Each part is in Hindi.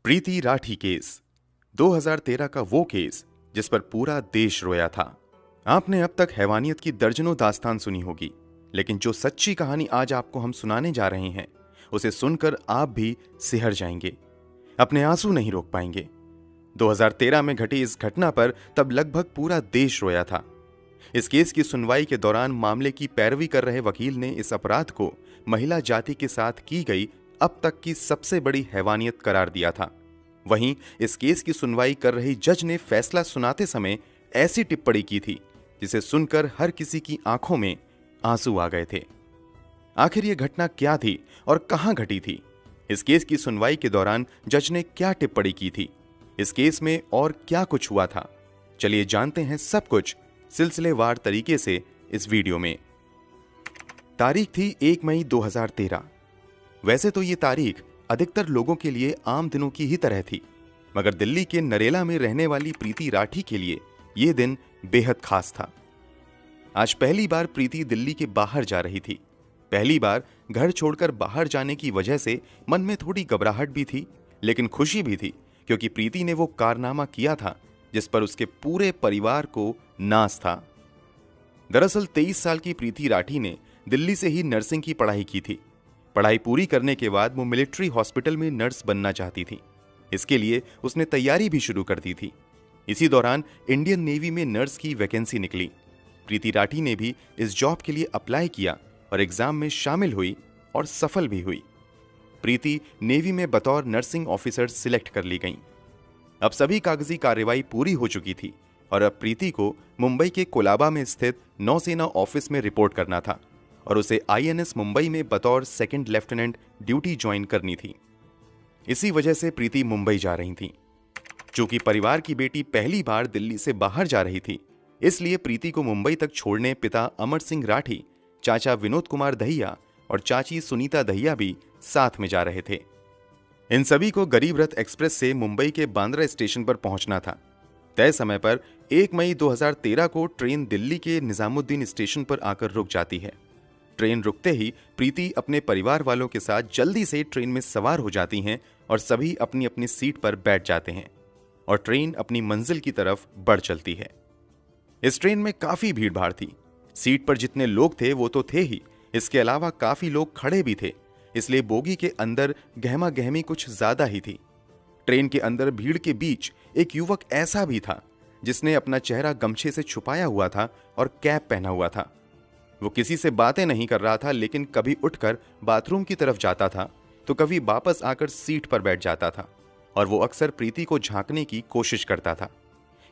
प्रीति राठी केस 2013 का वो केस जिस पर पूरा देश रोया था। आपने अब तक हैवानियत की दर्जनों दास्तान सुनी होगी, लेकिन जो सच्ची कहानी आज आपको हम सुनाने जा रहे हैं उसे सुनकर आप भी सिहर जाएंगे, अपने आंसू नहीं रोक पाएंगे। 2013 में घटी इस घटना पर तब लगभग पूरा देश रोया था। इस केस की सुनवाई के दौरान मामले की पैरवी कर रहे वकील ने इस अपराध को महिला जाति के साथ की गई अब तक की सबसे बड़ी हैवानियत करार दिया था। वहीं इस केस की सुनवाई कर रही जज ने फैसला सुनाते समय ऐसी टिप्पणी की थी जिसे सुनकर हर किसी की आंखों में आंसू आ गए थे। आखिर यह घटना क्या थी और कहां घटी थी? इस केस की सुनवाई के दौरान जज ने क्या टिप्पणी की थी? इस केस में और क्या कुछ हुआ था? चलिए जानते हैं सब कुछ सिलसिलेवार तरीके से इस वीडियो में। तारीख थी 1 मई 2013। वैसे तो ये तारीख अधिकतर लोगों के लिए आम दिनों की ही तरह थी, मगर दिल्ली के नरेला में रहने वाली प्रीति राठी के लिए ये दिन बेहद खास था। आज पहली बार प्रीति दिल्ली के बाहर जा रही थी। पहली बार घर छोड़कर बाहर जाने की वजह से मन में थोड़ी घबराहट भी थी, लेकिन खुशी भी थी, क्योंकि प्रीति ने वो कारनामा किया था जिस पर उसके पूरे परिवार को नाज था। दरअसल 23 साल की प्रीति राठी ने दिल्ली से ही नर्सिंग की पढ़ाई की थी। पढ़ाई पूरी करने के बाद वो मिलिट्री हॉस्पिटल में नर्स बनना चाहती थी। इसके लिए उसने तैयारी भी शुरू कर दी थी। इसी दौरान इंडियन नेवी में नर्स की वैकेंसी निकली। प्रीति राठी ने भी इस जॉब के लिए अप्लाई किया और एग्जाम में शामिल हुई और सफल भी हुई। प्रीति नेवी में बतौर नर्सिंग ऑफिसर सिलेक्ट कर ली गई। अब सभी कागजी कार्रवाई पूरी हो चुकी थी और अब प्रीति को मुंबई के कोलाबा में स्थित नौसेना ऑफिस में रिपोर्ट करना था और उसे INS मुंबई में बतौर सेकंड लेफ्टिनेंट ड्यूटी ज्वाइन करनी थी। इसी वजह से प्रीति मुंबई जा रही थी। चूंकि परिवार की बेटी पहली बार दिल्ली से बाहर जा रही थी, इसलिए प्रीति को मुंबई तक छोड़ने पिता अमर सिंह राठी, चाचा विनोद कुमार दहिया और चाची सुनीता दहिया भी साथ में जा रहे थे। इन सभी को गरीब रथ एक्सप्रेस से मुंबई के बांद्रा स्टेशन पर पहुंचना था। तय समय पर 1 मई 2013 को ट्रेन दिल्ली के निजामुद्दीन स्टेशन पर आकर रुक जाती है। ट्रेन रुकते ही प्रीति अपने परिवार वालों के साथ जल्दी से ट्रेन में सवार हो जाती हैं और सभी अपनी अपनी सीट पर बैठ जाते हैं और ट्रेन अपनी मंजिल की तरफ बढ़ चलती है। इस ट्रेन में काफी भीड़ भाड़ थी। सीट पर जितने लोग थे वो तो थे ही, इसके अलावा काफी लोग खड़े भी थे, इसलिए बोगी के अंदर गहमा गहमी कुछ ज्यादा ही थी। ट्रेन के अंदर भीड़ के बीच एक युवक ऐसा भी था जिसने अपना चेहरा गमछे से छुपाया हुआ था और कैप पहना हुआ था। वो किसी से बातें नहीं कर रहा था, लेकिन कभी उठकर बाथरूम की तरफ जाता था तो कभी वापस आकर सीट पर बैठ जाता था और वो अक्सर प्रीति को झांकने की कोशिश करता था।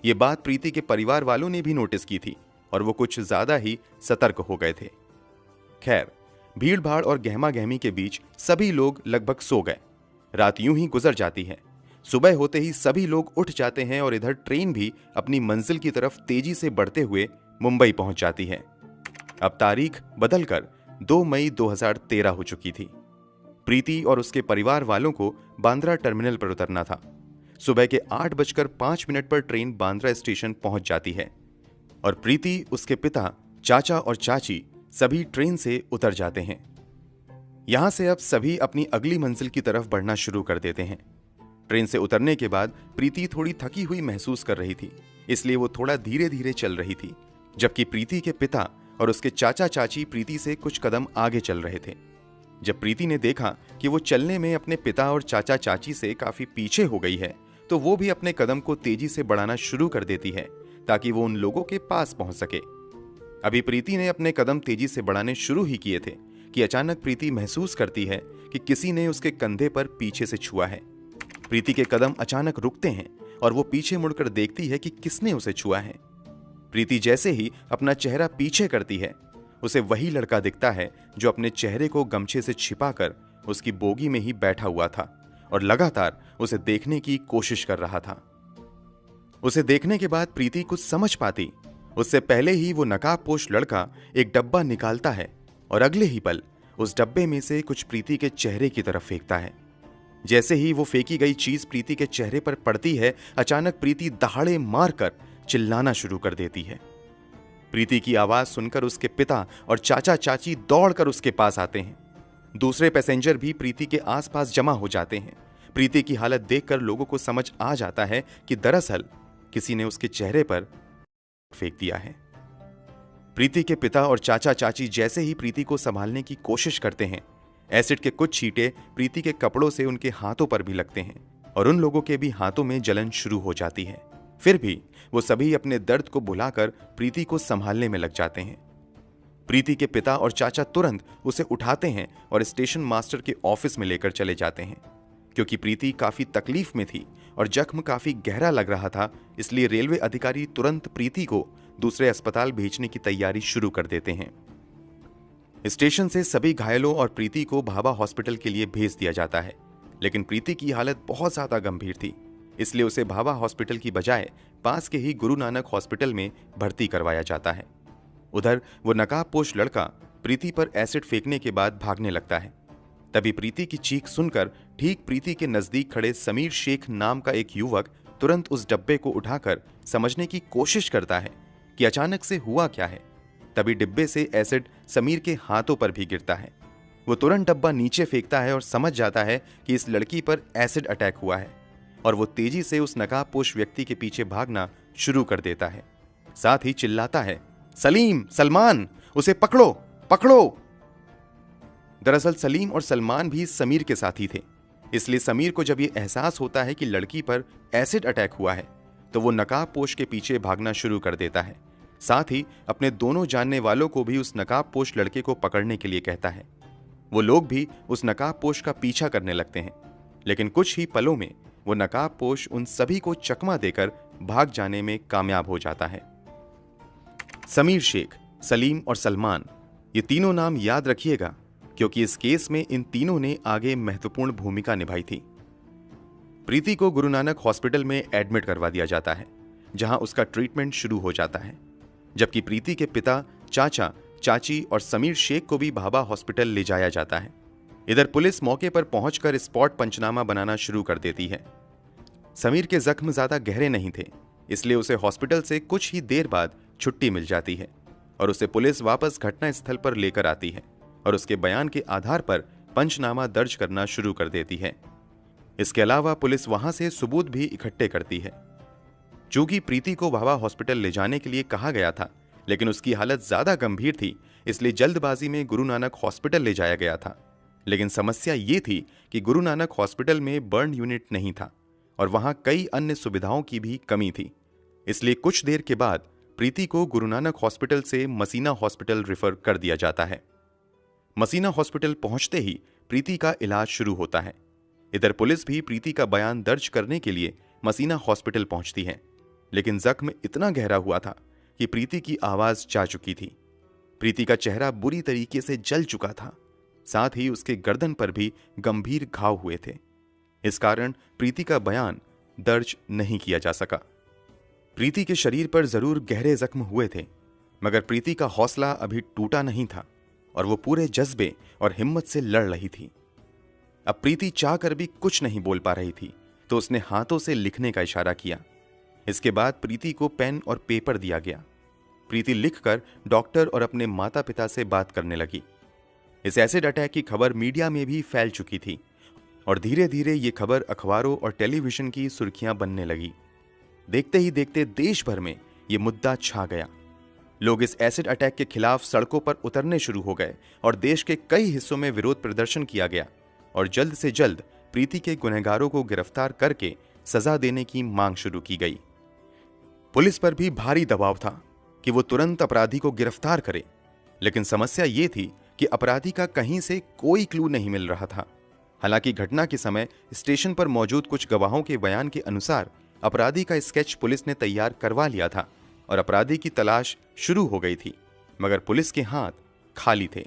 ये बात प्रीति के परिवार वालों ने भी नोटिस की थी और वो कुछ ज्यादा ही सतर्क हो गए थे। खैर, भीड़ भाड़ और गहमा गहमी के बीच सभी लोग लगभग सो गए। रात यूं ही गुजर जाती है। सुबह होते ही सभी लोग उठ जाते हैं और इधर ट्रेन भी अपनी मंजिल की तरफ तेजी से बढ़ते हुए मुंबई पहुंच जाती है। अब तारीख बदलकर 2 मई 2013 हो चुकी थी। प्रीति और उसके परिवार वालों को बांद्रा टर्मिनल पर उतरना था। सुबह के 8:05 पर ट्रेन बांद्रा स्टेशन पहुंच जाती है और प्रीति, उसके पिता, चाचा और चाची सभी ट्रेन से उतर जाते हैं। यहां से अब सभी अपनी अगली मंजिल की तरफ बढ़ना शुरू कर देते हैं। ट्रेन से उतरने के बाद प्रीति थोड़ी थकी हुई महसूस कर रही थी, इसलिए वो थोड़ा धीरे धीरे चल रही थी, जबकि प्रीति के पिता और उसके चाचा चाची प्रीति से कुछ कदम आगे चल रहे थे। जब प्रीति ने देखा कि वो चलने में अपने पिता और चाचा चाची से काफी पीछे हो गई है, तो वो भी अपने कदम को तेजी से बढ़ाना शुरू कर देती है ताकि वो उन लोगों के पास पहुंच सके। अभी प्रीति ने अपने कदम तेजी से बढ़ाने शुरू ही किए थे कि अचानक प्रीति महसूस करती है कि किसी ने उसके कंधे पर पीछे से छुआ है। प्रीति के कदम अचानक रुकते हैं और वो पीछे मुड़कर देखती है कि किसने उसे छुआ है। प्रीति जैसे ही अपना चेहरा पीछे करती है, उसे वही लड़का दिखता है जो अपने चेहरे को गमछे से छिपाकर उसकी बोगी में ही बैठा हुआ था और लगातार उसे देखने की कोशिश कर रहा था। उसे देखने के बाद प्रीति कुछ समझ पाती उससे पहले ही वो नकाबपोश लड़का एक डब्बा निकालता है और अगले ही पल उस डब्बे में से कुछ प्रीति के चेहरे की तरफ फेंकता है। जैसे ही वो फेंकी गई चीज प्रीति के चेहरे पर पड़ती है, अचानक प्रीति दहाड़े मारकर चिल्लाना शुरू कर देती है। प्रीति की आवाज सुनकर उसके पिता और चाचा चाची दौड़कर उसके पास आते हैं। दूसरे पैसेंजर भी प्रीति के आसपास जमा हो जाते हैं, प्रीति की हालत देखकर लोगों को समझ आ जाता है कि दरअसल किसी ने उसके चेहरे पर फेंक दिया है। प्रीति के पिता और चाचा चाची जैसे ही प्रीति को संभालने की कोशिश करते हैं, एसिड के कुछ छींटे प्रीति के कपड़ों से उनके हाथों पर भी लगते हैं और उन लोगों के भी हाथों में जलन शुरू हो जाती है। फिर भी वो सभी अपने दर्द को भुलाकर प्रीति को संभालने में लग जाते हैं। प्रीति के पिता और चाचा तुरंत उसे उठाते हैं और स्टेशन मास्टर के ऑफिस में लेकर चले जाते हैं। क्योंकि प्रीति काफी तकलीफ में थी और जख्म काफी गहरा लग रहा था, इसलिए रेलवे अधिकारी तुरंत प्रीति को दूसरे अस्पताल भेजने की तैयारी शुरू कर देते हैं। स्टेशन से सभी घायलों और प्रीति को भाभा हॉस्पिटल के लिए भेज दिया जाता है, लेकिन प्रीति की हालत बहुत ज्यादा गंभीर थी, इसलिए उसे भाभा हॉस्पिटल की बजाय पास के ही गुरु नानक हॉस्पिटल में भर्ती करवाया जाता है। उधर वो नकाबपोश लड़का प्रीति पर एसिड फेंकने के बाद भागने लगता है। तभी प्रीति की चीख सुनकर ठीक प्रीति के नजदीक खड़े समीर शेख नाम का एक युवक तुरंत उस डब्बे को उठाकर समझने की कोशिश करता है कि अचानक से हुआ क्या है। तभी डिब्बे से एसिड समीर के हाथों पर भी गिरता है। वो तुरंत डब्बा नीचे फेंकता है और समझ जाता है कि इस लड़की पर एसिड अटैक हुआ है और वो तेजी से उस नकाबपोश व्यक्ति के पीछे भागना शुरू कर देता है। साथ ही चिल्लाता है, सलीम, सलमान, उसे पकड़ो, पकड़ो। दरअसल सलीम और सलमान भी समीर के साथी थे, इसलिए समीर को जब ये एहसास होता है कि लड़की पर एसिड अटैक हुआ है तो वो नकाबपोश के पीछे भागना शुरू कर देता है। साथ ही अपने दोनों जानने वालों को भी उस नकाबपोश लड़के को पकड़ने के लिए कहता है। वो लोग भी उस नकाबपोश का पीछा करने लगते हैं, लेकिन कुछ ही पलों में वो नकाबपोश उन सभी को चकमा देकर भाग जाने में कामयाब हो जाता है। समीर शेख, सलीम और सलमान, ये तीनों नाम याद रखिएगा, क्योंकि इस केस में इन तीनों ने आगे महत्वपूर्ण भूमिका निभाई थी। प्रीति को गुरु नानक हॉस्पिटल में एडमिट करवा दिया जाता है, जहां उसका ट्रीटमेंट शुरू हो जाता है, जबकि प्रीति के पिता, चाचा, चाची और समीर शेख को भी भाभा हॉस्पिटल ले जाया जाता है। इधर पुलिस मौके पर पहुंचकर स्पॉट पंचनामा बनाना शुरू कर देती है। समीर के जख्म ज्यादा गहरे नहीं थे, इसलिए उसे हॉस्पिटल से कुछ ही देर बाद छुट्टी मिल जाती है और उसे पुलिस वापस घटना स्थल पर लेकर आती है और उसके बयान के आधार पर पंचनामा दर्ज करना शुरू कर देती है। इसके अलावा पुलिस वहां से सबूत भी इकट्ठे करती है। चूंकि प्रीति को भाभा हॉस्पिटल ले जाने के लिए कहा गया था, लेकिन उसकी हालत ज्यादा गंभीर थी, इसलिए जल्दबाजी में गुरु नानक हॉस्पिटल ले जाया गया था। लेकिन समस्या ये थी कि गुरु नानक हॉस्पिटल में बर्न यूनिट नहीं था और वहां कई अन्य सुविधाओं की भी कमी थी, इसलिए कुछ देर के बाद प्रीति को गुरु नानक हॉस्पिटल से मसीना हॉस्पिटल रेफर कर दिया जाता है। मसीना हॉस्पिटल पहुंचते ही प्रीति का इलाज शुरू होता है। इधर पुलिस भी प्रीति का बयान दर्ज करने के लिए मसीना हॉस्पिटल पहुंचती है, लेकिन जख्म इतना गहरा हुआ था कि प्रीति की आवाज जा चुकी थी। प्रीति का चेहरा बुरी तरीके से जल चुका था, साथ ही उसके गर्दन पर भी गंभीर घाव हुए थे। इस कारण प्रीति का बयान दर्ज नहीं किया जा सका। प्रीति के शरीर पर जरूर गहरे जख्म हुए थे, मगर प्रीति का हौसला अभी टूटा नहीं था और वो पूरे जज्बे और हिम्मत से लड़ रही थी। अब प्रीति चाहकर भी कुछ नहीं बोल पा रही थी, तो उसने हाथों से लिखने का इशारा किया। इसके बाद प्रीति को पेन और पेपर दिया गया। प्रीति लिखकर डॉक्टर और अपने माता पिता से बात करने लगी। इस एसिड अटैक की खबर मीडिया में भी फैल चुकी थी और धीरे धीरे ये खबर अखबारों और टेलीविजन की सुर्खियां बनने लगी। देखते ही देखते देश भर में ये मुद्दा छा गया। लोग इस एसिड अटैक के खिलाफ सड़कों पर उतरने शुरू हो गए और देश के कई हिस्सों में विरोध प्रदर्शन किया गया और जल्द से जल्द प्रीति के गुनहगारों को गिरफ्तार करके सजा देने की मांग शुरू की गई। पुलिस पर भी भारी दबाव था कि वो तुरंत अपराधी को गिरफ्तार करे, लेकिन समस्या ये थी कि अपराधी का कहीं से कोई क्लू नहीं मिल रहा था। हालांकि घटना के समय स्टेशन पर मौजूद कुछ गवाहों के बयान के अनुसार अपराधी का स्केच पुलिस ने तैयार करवा लिया था और अपराधी की तलाश शुरू हो गई थी, मगर पुलिस के हाथ खाली थे।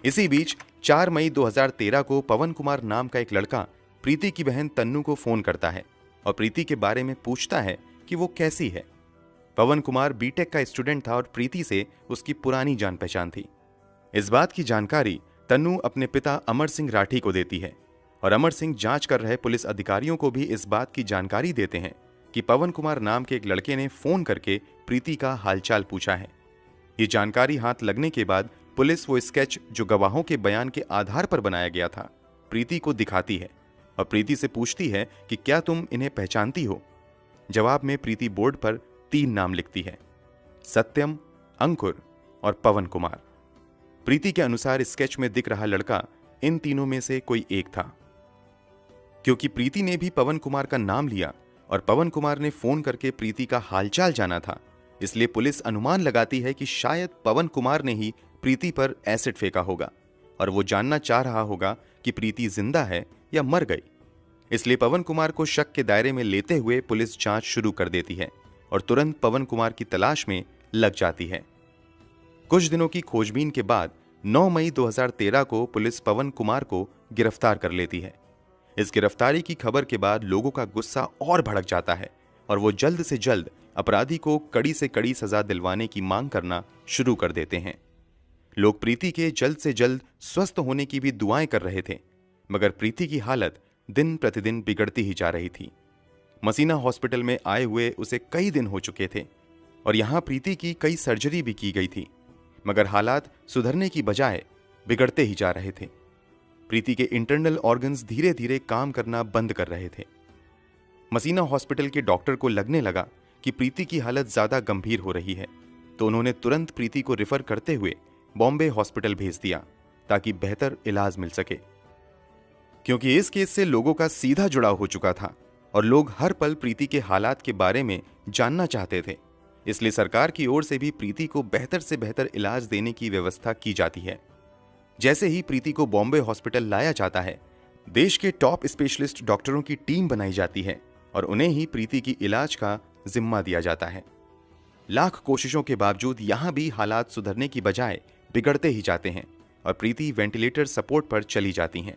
इसी बीच 4 मई 2013 को पवन कुमार नाम का एक लड़का प्रीति की बहन तन्नू को फोन करता है और प्रीति के बारे में पूछता है कि वो कैसी है। पवन कुमार बीटेक का स्टूडेंट था और प्रीति से उसकी पुरानी जान पहचान थी। इस बात की जानकारी तन्नू अपने पिता अमर सिंह राठी को देती है और अमर सिंह जांच कर रहे पुलिस अधिकारियों को भी इस बात की जानकारी देते हैं कि पवन कुमार नाम के एक लड़के ने फोन करके प्रीति का हालचाल पूछा है। ये जानकारी हाथ लगने के बाद पुलिस वो स्केच जो गवाहों के बयान के आधार पर बनाया गया था प्रीति को दिखाती है और प्रीति से पूछती है कि क्या तुम इन्हें पहचानती हो। जवाब में प्रीति बोर्ड पर 3 नाम लिखती है, सत्यम, अंकुर और पवन कुमार। प्रीति के अनुसार स्केच में दिख रहा लड़का इन तीनों में से कोई एक था। क्योंकि प्रीति ने भी पवन कुमार का नाम लिया और पवन कुमार ने फोन करके प्रीति का हालचाल जाना था, इसलिए पुलिस अनुमान लगाती है कि शायद पवन कुमार ने ही प्रीति पर एसिड फेंका होगा और वो जानना चाह रहा होगा कि प्रीति जिंदा है या मर गई। इसलिए पवन कुमार को शक के दायरे में लेते हुए पुलिस जांच शुरू कर देती है और तुरंत पवन कुमार की तलाश में लग जाती है। कुछ दिनों की खोजबीन के बाद 9 मई 2013 को पुलिस पवन कुमार को गिरफ्तार कर लेती है। इस गिरफ्तारी की खबर के बाद लोगों का गुस्सा और भड़क जाता है और वो जल्द से जल्द अपराधी को कड़ी से कड़ी सजा दिलवाने की मांग करना शुरू कर देते हैं। लोग प्रीति के जल्द से जल्द स्वस्थ होने की भी दुआएं कर रहे थे, मगर प्रीति की हालत दिन प्रतिदिन बिगड़ती ही जा रही थी। मसीना हॉस्पिटल में आए हुए उसे कई दिन हो चुके थे और यहां प्रीति की कई सर्जरी भी की गई थी, मगर हालात सुधरने की बजाय बिगड़ते ही जा रहे थे। प्रीति के इंटरनल ऑर्गन्स धीरे धीरे काम करना बंद कर रहे थे। मसीना हॉस्पिटल के डॉक्टर को लगने लगा कि प्रीति की हालत ज्यादा गंभीर हो रही है, तो उन्होंने तुरंत प्रीति को रेफर करते हुए बॉम्बे हॉस्पिटल भेज दिया ताकि बेहतर इलाज मिल सके। क्योंकि इस केस से लोगों का सीधा जुड़ाव हो चुका था और लोग हर पल प्रीति के हालात के बारे में जानना चाहते थे, इसलिए सरकार की ओर से भी प्रीति को बेहतर से बेहतर इलाज देने की व्यवस्था की जाती है। जैसे ही प्रीति को बॉम्बे हॉस्पिटल लाया जाता है, देश के टॉप स्पेशलिस्ट डॉक्टरों की टीम बनाई जाती है और उन्हें ही प्रीति की इलाज का जिम्मा दिया जाता है। लाख कोशिशों के बावजूद यहां भी हालात सुधरने की बजाय बिगड़ते ही जाते हैं और प्रीति वेंटिलेटर सपोर्ट पर चली जाती हैं।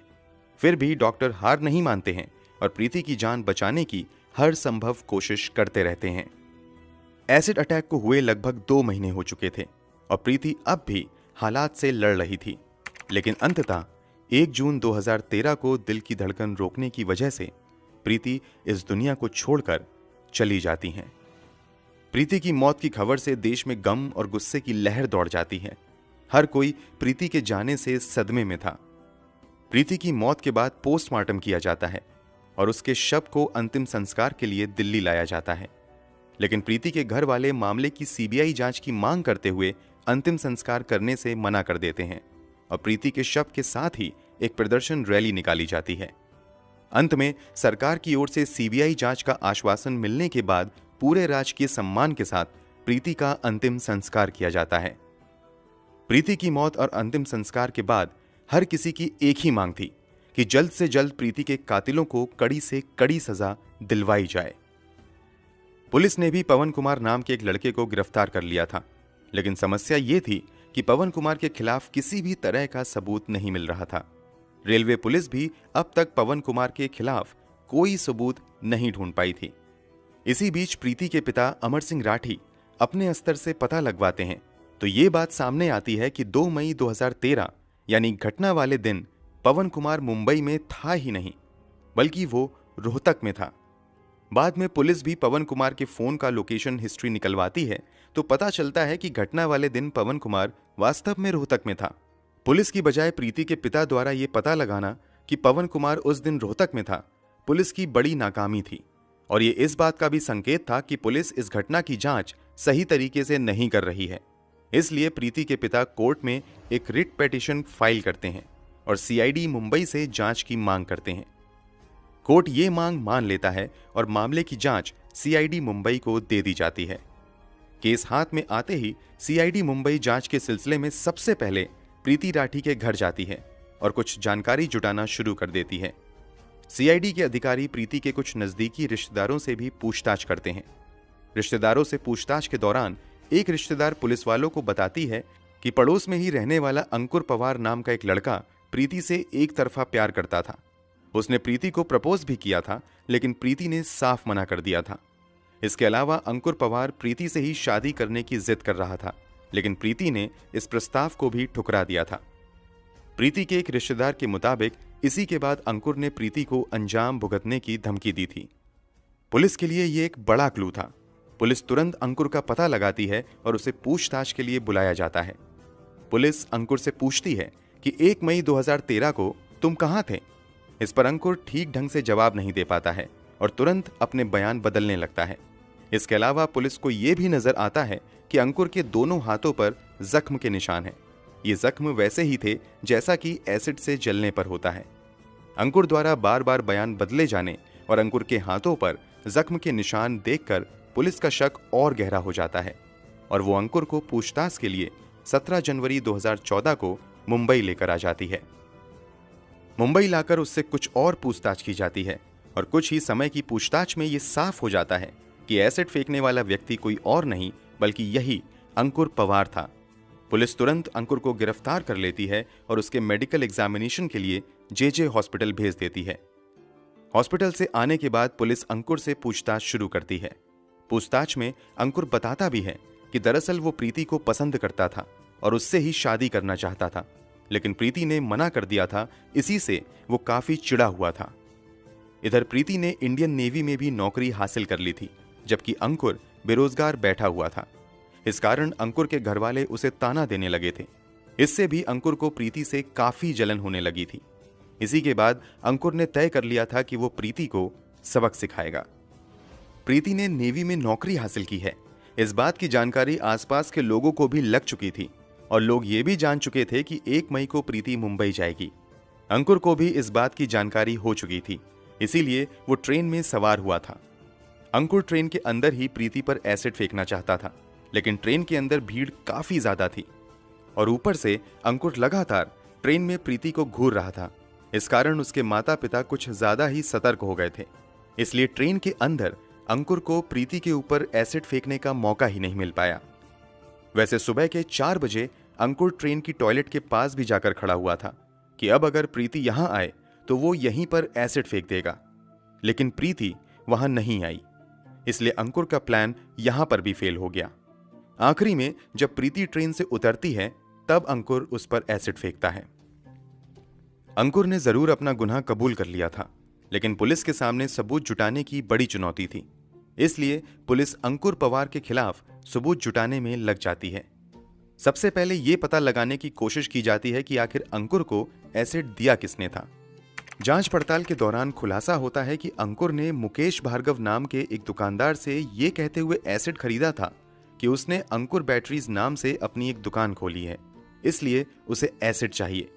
फिर भी डॉक्टर हार नहीं मानते हैं और प्रीति की जान बचाने की हर संभव कोशिश करते रहते हैं। एसिड अटैक को हुए लगभग 2 महीने हो चुके थे और प्रीति अब भी हालात से लड़ रही थी, लेकिन अंततः 1 जून 2013 को दिल की धड़कन रोकने की वजह से प्रीति इस दुनिया को छोड़कर चली जाती हैं। प्रीति की मौत की खबर से देश में गम और गुस्से की लहर दौड़ जाती है। हर कोई प्रीति के जाने से सदमे में था। प्रीति की मौत के बाद पोस्टमार्टम किया जाता है और उसके शव को अंतिम संस्कार के लिए दिल्ली लाया जाता है, लेकिन प्रीति के घर वाले मामले की सीबीआई जांच की मांग करते हुए अंतिम संस्कार करने से मना कर देते हैं और प्रीति के शव के साथ ही एक प्रदर्शन रैली निकाली जाती है। अंत में सरकार की ओर से सीबीआई जांच का आश्वासन मिलने के बाद पूरे राजकीय सम्मान के साथ प्रीति का अंतिम संस्कार किया जाता है। प्रीति की मौत और अंतिम संस्कार के बाद हर किसी की एक ही मांग थी कि जल्द से जल्द प्रीति के कातिलों को कड़ी से कड़ी सजा दिलवाई जाए। पुलिस ने भी पवन कुमार नाम के एक लड़के को गिरफ्तार कर लिया था, लेकिन समस्या ये थी कि पवन कुमार के खिलाफ किसी भी तरह का सबूत नहीं मिल रहा था। रेलवे पुलिस भी अब तक पवन कुमार के खिलाफ कोई सबूत नहीं ढूंढ पाई थी। इसी बीच प्रीति के पिता अमर सिंह राठी अपने स्तर से पता लगवाते हैं तो ये बात सामने आती है कि 2 मई 2013 यानी घटना वाले दिन पवन कुमार मुंबई में था ही नहीं, बल्कि वो रोहतक में था। बाद में पुलिस भी पवन कुमार के फोन का लोकेशन हिस्ट्री निकलवाती है तो पता चलता है कि घटना वाले दिन पवन कुमार वास्तव में रोहतक में था। पुलिस की बजाय प्रीति के पिता द्वारा यह पता लगाना कि पवन कुमार उस दिन रोहतक में था, पुलिस की बड़ी नाकामी थी और ये इस बात का भी संकेत था कि पुलिस इस घटना की जांच सही तरीके से नहीं कर रही है। इसलिए प्रीति के पिता कोर्ट में एक रिट पिटीशन फाइल करते हैं और सीआईडी मुंबई से जांच की मांग करते हैं। कोर्ट ये मांग मान लेता है और मामले की जांच सीआईडी मुंबई को दे दी जाती है। केस हाथ में आते ही सीआईडी मुंबई जांच के सिलसिले में सबसे पहले प्रीति राठी के घर जाती है और कुछ जानकारी जुटाना शुरू कर देती है। सीआईडी के अधिकारी प्रीति के कुछ नजदीकी रिश्तेदारों से भी पूछताछ करते हैं। रिश्तेदारों से पूछताछ के दौरान एक रिश्तेदार पुलिस वालों को बताती है कि पड़ोस में ही रहने वाला अंकुर पवार नाम का एक लड़का प्रीति से एक तरफा प्यार करता था। उसने प्रीति को प्रपोज भी किया था, लेकिन प्रीति ने साफ मना कर दिया था। इसके अलावा अंकुर पवार प्रीति से ही शादी करने की जिद कर रहा था, लेकिन प्रीति ने इस प्रस्ताव को भी ठुकरा दिया था। प्रीति के एक रिश्तेदार के मुताबिक इसी के बाद अंकुर ने प्रीति को अंजाम भुगतने की धमकी दी थी। पुलिस के लिए यह एक बड़ा क्लू था। पुलिस तुरंत अंकुर का पता लगाती है और उसे पूछताछ के लिए बुलाया जाता है। पुलिस अंकुर से पूछती है कि 1 मई 2013 को तुम कहां थे? इस पर अंकुर ठीक ढंग से जवाब नहीं दे पाता है और तुरंत अपने बयान बदलने लगता है। इसके अलावा पुलिस को यह भी नजर आता है कि अंकुर के दोनों हाथों पर जख्म के निशान हैं। ये जख्म वैसे ही थे जैसा कि एसिड से जलने पर होता है। अंकुर द्वारा बार बार बयान बदले जाने और अंकुर के हाथों पर जख्म के निशान देखकर पुलिस का शक और गहरा हो जाता है और वो अंकुर को पूछताछ के लिए 17 जनवरी 2014 को मुंबई लेकर आ जाती है। मुंबई लाकर उससे कुछ और पूछताछ की जाती है और कुछ ही समय की पूछताछ में ये साफ हो जाता है कि एसिड फेंकने वाला व्यक्ति कोई और नहीं बल्कि यही अंकुर पवार था। पुलिस तुरंत अंकुर को गिरफ्तार कर लेती है और उसके मेडिकल एग्जामिनेशन के लिए जेजे हॉस्पिटल भेज देती है। हॉस्पिटल से आने के बाद पुलिस अंकुर से पूछताछ शुरू करती है। पूछताछ में अंकुर बताता भी है कि दरअसल वो प्रीति को पसंद करता था और उससे ही शादी करना चाहता था, लेकिन प्रीति ने मना कर दिया था। इसी से वो काफी चिढ़ा हुआ था। इधर प्रीति ने इंडियन नेवी में भी नौकरी हासिल कर ली थी, जबकि अंकुर बेरोजगार बैठा हुआ था। इस कारण अंकुर के घरवाले उसे ताना देने लगे थे। इससे भी अंकुर को प्रीति से काफी जलन होने लगी थी। इसी के बाद अंकुर ने तय कर लिया था कि वो प्रीति को सबक सिखाएगा। प्रीति ने नेवी में नौकरी हासिल की है, इस बात की जानकारी आसपास के लोगों को भी लग चुकी थी और लोग ये भी जान चुके थे कि 1 मई को प्रीति मुंबई जाएगी। अंकुर को भी इस बात की जानकारी हो चुकी थी, इसीलिए वो ट्रेन में सवार हुआ था। अंकुर ट्रेन के अंदर ही प्रीति पर एसिड फेंकना चाहता था, लेकिन ट्रेन के अंदर भीड़ काफी ज्यादा थी और ऊपर से अंकुर लगातार ट्रेन में प्रीति को घूर रहा था। इस कारण उसके माता पिता कुछ ज्यादा ही सतर्क हो गए थे, इसलिए ट्रेन के अंदर अंकुर को प्रीति के ऊपर एसिड फेंकने का मौका ही नहीं मिल पाया। वैसे सुबह के 4 बजे अंकुर ट्रेन की टॉयलेट के पास भी जाकर खड़ा हुआ था कि अब अगर प्रीति यहां आए तो वो यहीं पर एसिड फेंक देगा, लेकिन प्रीति वहां नहीं आई, इसलिए अंकुर का प्लान यहां पर भी फेल हो गया। आखिरी में जब प्रीति ट्रेन से उतरती है तब अंकुर उस पर एसिड फेंकता है। अंकुर ने जरूर अपना गुनाह कबूल कर लिया था, लेकिन पुलिस के सामने सबूत जुटाने की बड़ी चुनौती थी, इसलिए पुलिस अंकुर पवार के खिलाफ सबूत जुटाने में लग जाती है। सबसे पहले यह पता लगाने की कोशिश की जाती है कि आखिर अंकुर को एसिड दिया किसने था। जांच पड़ताल के दौरान खुलासा होता है कि अंकुर ने मुकेश भार्गव नाम के एक दुकानदार से यह कहते हुए एसिड खरीदा था कि उसने अंकुर बैटरीज नाम से अपनी एक दुकान खोली है, इसलिए उसे एसिड चाहिए।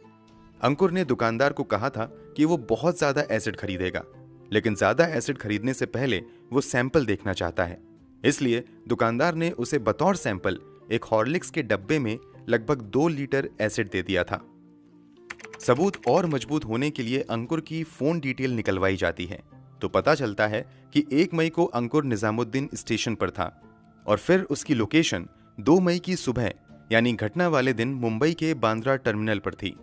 अंकुर ने दुकानदार को कहा था कि वो बहुत ज्यादा एसिड खरीदेगा, लेकिन ज्यादा एसिड खरीदने से पहले वो सैंपल देखना चाहता है, इसलिए दुकानदार ने उसे बतौर सैंपल एक हॉर्लिक्स के डब्बे में लगभग 2 लीटर एसिड दे दिया था। सबूत और मजबूत होने के लिए अंकुर की फोन डिटेल निकलवाई जाती है, तो पता चलता है कि 1 मई को अंकुर निजामुद्दीन स्टेशन पर था और फिर उसकी लोकेशन 2 मई की सुबह यानी घटना वाले दिन मुंबई के बांद्रा टर्मिनल पर थी।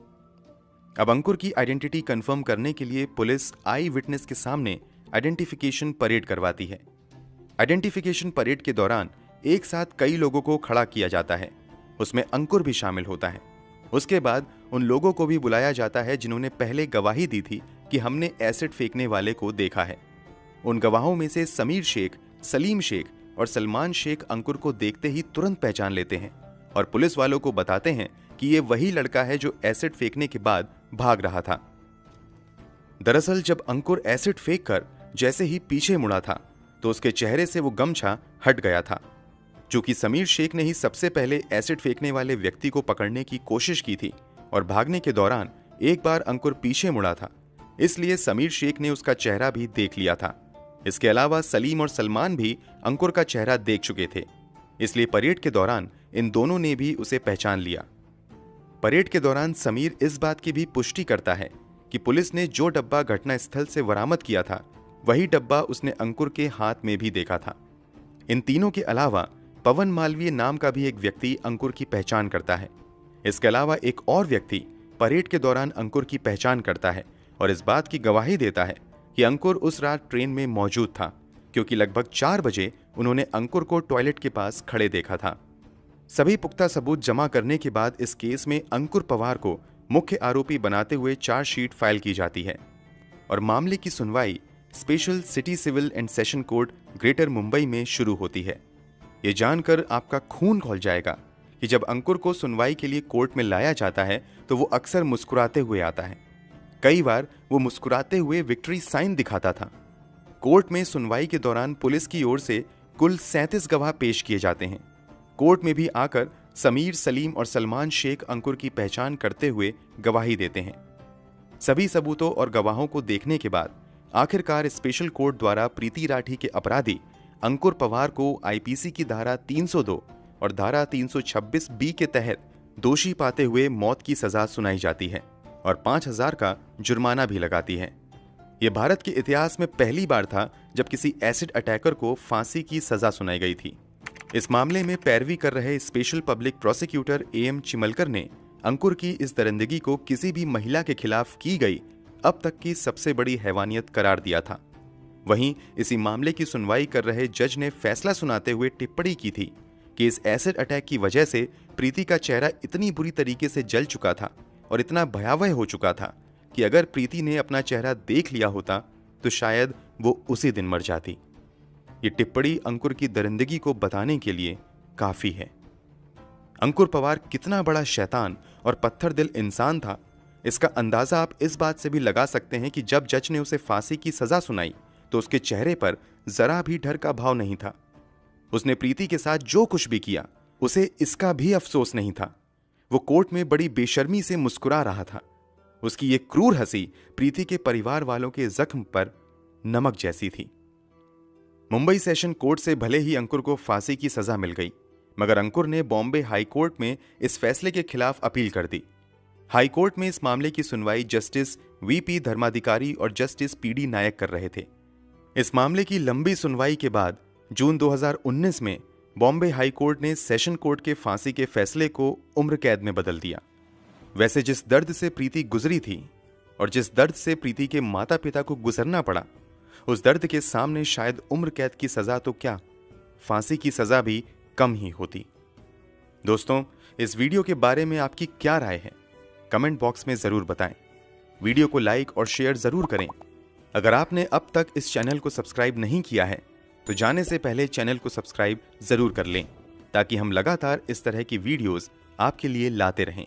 अब अंकुर की आइडेंटिटी कंफर्म करने के लिए पुलिस आई विटनेस के सामने आइडेंटिफिकेशन परेड करवाती है। आइडेंटिफिकेशन परेड के दौरान एक साथ कई लोगों को खड़ा किया जाता है, उसमें अंकुर भी शामिल होता है। उसके बाद उन लोगों को भी बुलाया जाता है जिन्होंने पहले गवाही दी थी कि हमने एसिड फेंकने वाले को देखा है। उन गवाहों में से समीर शेख, सलीम शेख और सलमान शेख अंकुर को देखते ही तुरंत पहचान लेते हैं और पुलिस वालों को बताते हैं कि ये वही लड़का है जो एसिड फेंकने के बाद भाग रहा था। दरअसल जब अंकुर एसिड फेंककर जैसे ही पीछे मुड़ा था तो उसके चेहरे से वो गमछा हट गया था। चूंकि समीर शेख ने ही सबसे पहले एसिड फेंकने वाले व्यक्ति को पकड़ने की कोशिश की थी और भागने के दौरान एक बार अंकुर पीछे मुड़ा था, इसलिए समीर शेख ने उसका चेहरा भी देख लिया था। इसके अलावा सलीम और सलमान भी अंकुर का चेहरा देख चुके थे, इसलिए परेड के दौरान इन दोनों ने भी उसे पहचान लिया। परेड के दौरान समीर इस बात की भी पुष्टि करता है कि पुलिस ने जो डब्बा घटनास्थल से बरामद किया था वही डब्बा उसने अंकुर के हाथ में भी देखा था। इन तीनों के अलावा पवन मालवीय नाम का भी एक व्यक्ति अंकुर की पहचान करता है। इसके अलावा एक और व्यक्ति परेड के दौरान अंकुर की पहचान करता है और इस बात की गवाही देता है कि अंकुर उस रात ट्रेन में मौजूद था, क्योंकि लगभग 4 बजे उन्होंने अंकुर को टॉयलेट के पास खड़े देखा था। सभी पुख्ता सबूत जमा करने के बाद इस केस में अंकुर पवार को मुख्य आरोपी बनाते हुए चार्जशीट फाइल की जाती है और मामले की सुनवाई special city civil and session court Greater Mumbai में शुरू होती है। ये जानकर आपका खून खौल जाएगा कि जब अंकुर को सुनवाई के लिए कोर्ट में लाया जाता है तो वो अक्सर मुस्कुराते हुए आता है। कई बार वो मुस्कुराते हुए विक्ट्री साइन दिखाता था। कोर्ट में सुनवाई के दौरान पुलिस की ओर से कुल 37 गवाह पेश किए जाते हैं। कोर्ट में भी आकर समीर, सलीम और सलमान शेख अंकुर की पहचान करते हुए गवाही देते हैं। सभी सबूतों और गवाहों को देखने के बाद आखिरकार स्पेशल कोर्ट द्वारा प्रीति राठी के अपराधी अंकुर पवार को आईपीसी की धारा 302 और धारा 326 बी के तहत दोषी पाते हुए मौत की सजा सुनाई जाती है और 5,000 का जुर्माना भी लगाती है। यह भारत के इतिहास में पहली बार था जब किसी एसिड अटैकर को फांसी की सजा सुनाई गई थी। इस मामले में पैरवी कर रहे स्पेशल पब्लिक प्रोसिक्यूटर एएम चिमलकर ने अंकुर की इस दरिंदगी को किसी भी महिला के खिलाफ की गई अब तक की सबसे बड़ी हैवानियत करार दिया था। वहीं इसी मामले की सुनवाई कर रहे जज ने फैसला सुनाते हुए टिप्पणी की थी कि इस एसिड अटैक की वजह से प्रीति का चेहरा इतनी बुरी तरीके से जल चुका था और इतना भयावह हो चुका था कि अगर प्रीति ने अपना चेहरा देख लिया होता तो शायद वो उसी दिन मर जाती। ये टिप्पणी अंकुर की दरिंदगी को बताने के लिए काफी है। अंकुर पवार कितना बड़ा शैतान और पत्थर दिल इंसान था, इसका अंदाजा आप इस बात से भी लगा सकते हैं कि जब जज ने उसे फांसी की सजा सुनाई तो उसके चेहरे पर जरा भी डर का भाव नहीं था। उसने प्रीति के साथ जो कुछ भी किया उसे इसका भी अफसोस नहीं था। वो कोर्ट में बड़ी बेशर्मी से मुस्कुरा रहा था। उसकी ये क्रूर हंसी प्रीति के परिवार वालों के जख्म पर नमक जैसी थी। मुंबई सेशन कोर्ट से भले ही अंकुर को फांसी की सजा मिल गई, मगर अंकुर ने बॉम्बे हाई कोर्ट में इस फैसले के खिलाफ अपील कर दी। हाई कोर्ट में इस मामले की सुनवाई जस्टिस वीपी धर्माधिकारी और जस्टिस पीडी नायक कर रहे थे। इस मामले की लंबी सुनवाई के बाद जून 2019 में बॉम्बे हाई कोर्ट ने सेशन कोर्ट के फांसी के फैसले को उम्र कैद में बदल दिया। वैसे जिस दर्द से प्रीति गुजरी थी और जिस दर्द से प्रीति के माता पिता को गुजरना पड़ा, उस दर्द के सामने शायद उम्र कैद की सजा तो क्या, फांसी की सजा भी कम ही होती। दोस्तों, इस वीडियो के बारे में आपकी क्या राय है? कमेंट बॉक्स में जरूर बताएं। वीडियो को लाइक और शेयर जरूर करें। अगर आपने अब तक इस चैनल को सब्सक्राइब नहीं किया है तो जाने से पहले चैनल को सब्सक्राइब जरूर कर लें ताकि हम लगातार इस तरह की वीडियोस आपके लिए लाते रहें।